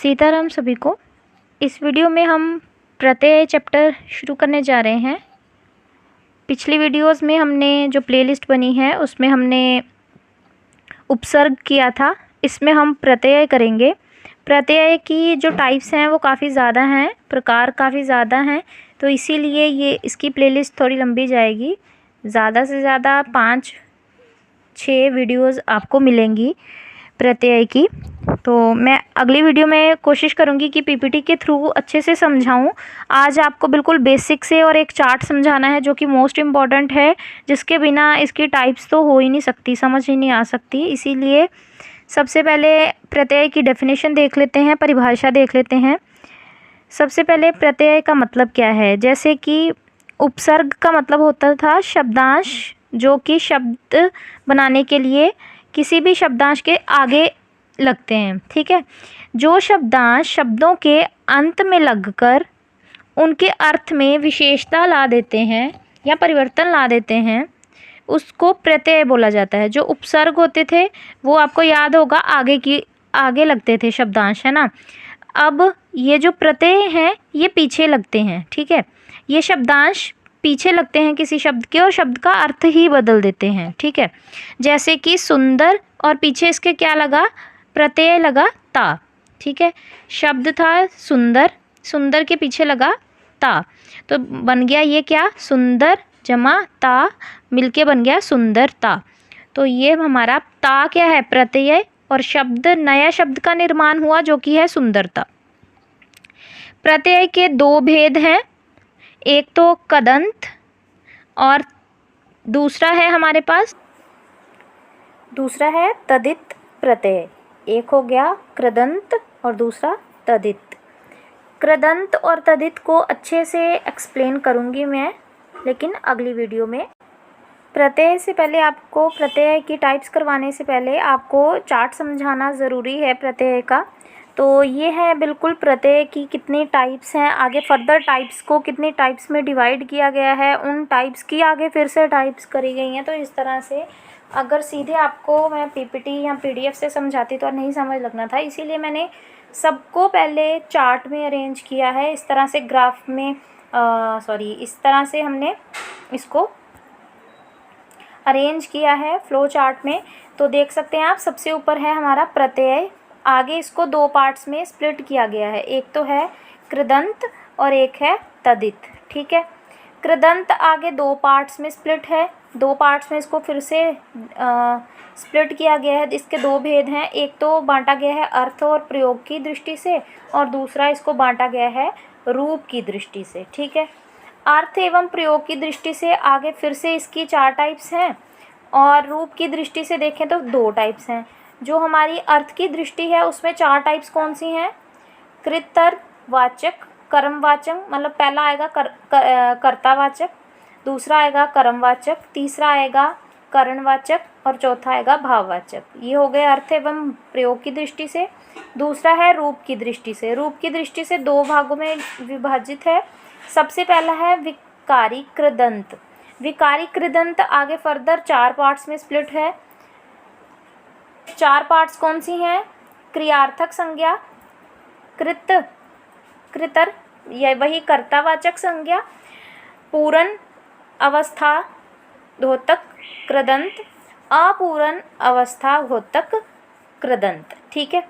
सीताराम सभी को। इस वीडियो में हम प्रत्यय चैप्टर शुरू करने जा रहे हैं। पिछली वीडियोस में हमने जो प्लेलिस्ट बनी है उसमें हमने उपसर्ग किया था, इसमें हम प्रत्यय करेंगे। प्रत्यय की जो टाइप्स हैं वो काफ़ी ज़्यादा हैं, प्रकार काफ़ी ज़्यादा हैं, तो इसीलिए ये इसकी प्लेलिस्ट थोड़ी लंबी जाएगी। ज़्यादा से ज़्यादा 5-6 वीडियोज़ आपको मिलेंगी प्रत्यय की। तो मैं अगली वीडियो में कोशिश करूंगी कि पीपीटी के थ्रू अच्छे से समझाऊं। आज आपको बिल्कुल बेसिक से और एक चार्ट समझाना है जो कि मोस्ट इम्पॉर्टेंट है, जिसके बिना इसकी टाइप्स तो हो ही नहीं सकती, समझ ही नहीं आ सकती। इसीलिए सबसे पहले प्रत्यय की डेफिनेशन देख लेते हैं, परिभाषा देख लेते हैं। सबसे पहले प्रत्यय का मतलब क्या है। जैसे कि उपसर्ग का मतलब होता था शब्दांश, जो कि शब्द बनाने के लिए किसी भी शब्दांश के आगे लगते हैं, ठीक है। जो शब्दांश शब्दों के अंत में लगकर उनके अर्थ में विशेषता ला देते हैं या परिवर्तन ला देते हैं, उसको प्रत्यय बोला जाता है। जो उपसर्ग होते थे वो आपको याद होगा आगे लगते थे शब्दांश, है ना। अब ये जो प्रत्यय हैं ये पीछे लगते हैं, ठीक है। ये शब्दांश पीछे लगते हैं किसी शब्द के और शब्द का अर्थ ही बदल देते हैं, ठीक है। जैसे कि सुंदर और पीछे इसके क्या लगा, प्रत्यय लगा ता, ठीक है। शब्द था सुंदर, सुंदर के पीछे लगा ता, तो बन गया ये क्या, सुंदर जमा ता मिलके बन गया सुंदरता। तो ये हमारा ता क्या है, प्रत्यय, और शब्द नया शब्द का निर्माण हुआ जो कि है सुंदरता। प्रत्यय के दो भेद हैं, एक तो कदंत और दूसरा है हमारे पास, दूसरा है तदित प्रत्यय। एक हो गया कृदंत और दूसरा तदित। कृदंत और तदित को अच्छे से एक्सप्लेन करूँगी मैं, लेकिन अगली वीडियो में। प्रत्यय से पहले आपको, प्रत्यय की टाइप्स करवाने से पहले आपको चार्ट समझाना ज़रूरी है प्रत्यय का। तो ये है बिल्कुल प्रत्यय की कितनी टाइप्स हैं, आगे फर्दर टाइप्स को कितनी टाइप्स में डिवाइड किया गया है, उन टाइप्स की आगे फिर से टाइप्स करी गई हैं। तो इस तरह से अगर सीधे आपको मैं पीपीटी या पीडीएफ से समझाती तो नहीं समझ लगना था, इसीलिए मैंने सबको पहले चार्ट में अरेंज किया है। इस तरह से ग्राफ में इस तरह से हमने इसको अरेंज किया है फ्लो चार्ट में। तो देख सकते हैं आप, सबसे ऊपर है हमारा प्रत्यय, आगे इसको दो पार्ट्स में स्प्लिट किया गया है, एक तो है कृदंत और एक है तदित, ठीक है। कृदंत आगे दो पार्ट्स में स्प्लिट है, दो पार्ट्स में इसको फिर से स्प्लिट किया गया है। इसके दो भेद हैं, एक तो बांटा गया है अर्थ और प्रयोग की दृष्टि से, और दूसरा इसको बांटा गया है रूप की दृष्टि से, ठीक है। अर्थ एवं प्रयोग की दृष्टि से आगे फिर से इसकी 4 टाइप्स हैं, और रूप की दृष्टि से देखें तो 2 टाइप्स हैं। जो हमारी अर्थ की दृष्टि है उसमें 4 टाइप्स कौन सी हैं, कृतवाचक, कर्मवाचक, मतलब पहला आएगा कर्तावाचक, दूसरा आएगा कर्मवाचक, तीसरा आएगा करणवाचक और चौथा आएगा भाववाचक। ये हो गए अर्थ एवं प्रयोग की दृष्टि से। दूसरा है रूप की दृष्टि से। रूप की दृष्टि से 2 भागों में विभाजित है। सबसे पहला है विकारी कृदंत। विकारी कृदंत आगे फर्दर 4 पार्ट्स में स्प्लिट है। 4 पार्ट्स कौन सी हैं, क्रियार्थक संज्ञा, कृतर, यह वही कर्तावाचक संज्ञा, पूर्ण अवस्था द्योतक कृदंत, अपूर्ण अवस्था द्योतक कृदंत, ठीक है।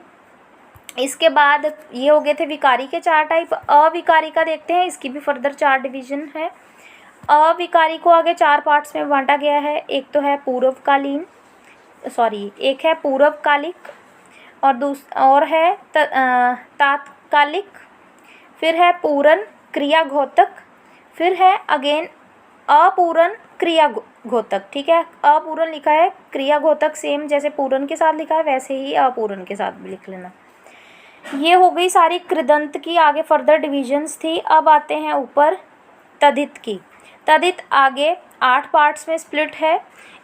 इसके बाद ये हो गए थे विकारी के 4 टाइप। अविकारी का देखते हैं, इसकी भी फर्दर 4 डिवीजन है। अविकारी को आगे 4 पार्ट्स में बांटा गया है, एक तो है पूर्वकालीन, एक है पूर्वकालिक, और है तात्कालिक, फिर है पूर्ण क्रिया घोतक, फिर है अगेन अपूर्ण क्रिया घोतक, ठीक है। अपूर्ण लिखा है, क्रिया घोतक सेम जैसे पूर्ण के साथ लिखा है वैसे ही अपूर्ण के साथ भी लिख लेना। ये हो गई सारी कृदंत की, आगे फर्दर डिविजन्स थी। अब आते हैं ऊपर तदित की। तदित आगे 8 पार्ट्स में स्प्लिट है।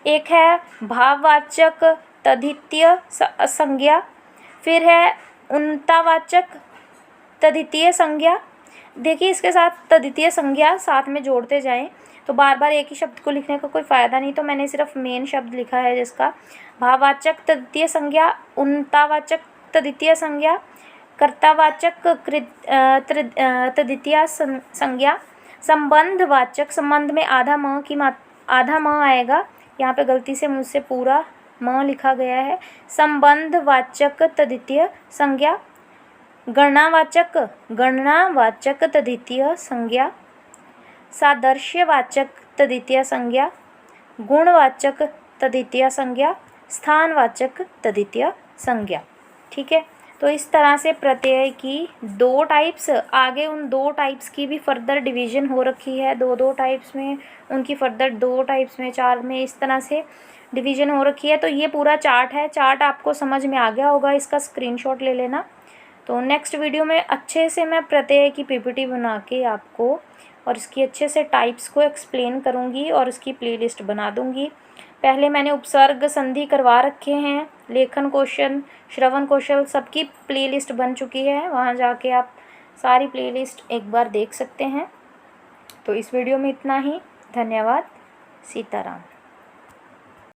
एक है भाववाचक तद्धितीय संज्ञा, फिर है उन्नतावाचक तद्धितीय संज्ञा। देखिए इसके साथ तद्धितीय संज्ञा साथ में जोड़ते जाएं तो बार बार एक ही शब्द को लिखने का कोई फ़ायदा नहीं, तो मैंने सिर्फ मेन शब्द लिखा है जिसका भाववाचक तद्धितीय संज्ञा, उन्नतावाचक तद्धितीय संज्ञा, कर्तावाचक तद्वितीया संज्ञा। संबंधवाचक, संबंध में आधा म आएगा, यहाँ पे गलती से मुझसे पूरा म लिखा गया है। संबंधवाचक तद्वितीय संज्ञा। गणनावाचक तद्वितीय संज्ञा। सादृश्यवाचक तद्वितीय संज्ञा। गुणवाचक तद्वितीय संज्ञा। स्थानवाचक तद्वितीय संज्ञा। ठीक है, तो इस तरह से प्रत्यय की 2 टाइप्स, आगे उन 2 टाइप्स की भी फर्दर डिवीजन हो रखी है, 2 टाइप्स में, उनकी फर्दर 2 टाइप्स में, 4 में, इस तरह से डिवीजन हो रखी है। तो ये पूरा चार्ट है, चार्ट आपको समझ में आ गया होगा, इसका स्क्रीनशॉट ले लेना। तो नेक्स्ट वीडियो में अच्छे से मैं प्रत्यय की पीपीटी बना के आपको और इसकी अच्छे से टाइप्स को एक्सप्लेन करूँगी और इसकी प्लेलिस्ट बना दूँगी। पहले मैंने उपसर्ग संधि करवा रखे हैं, लेखन कौशल, श्रवण कौशल, सबकी प्लेलिस्ट बन चुकी है, वहाँ जाके आप सारी प्लेलिस्ट एक बार देख सकते हैं। तो इस वीडियो में इतना ही। धन्यवाद। सीताराम।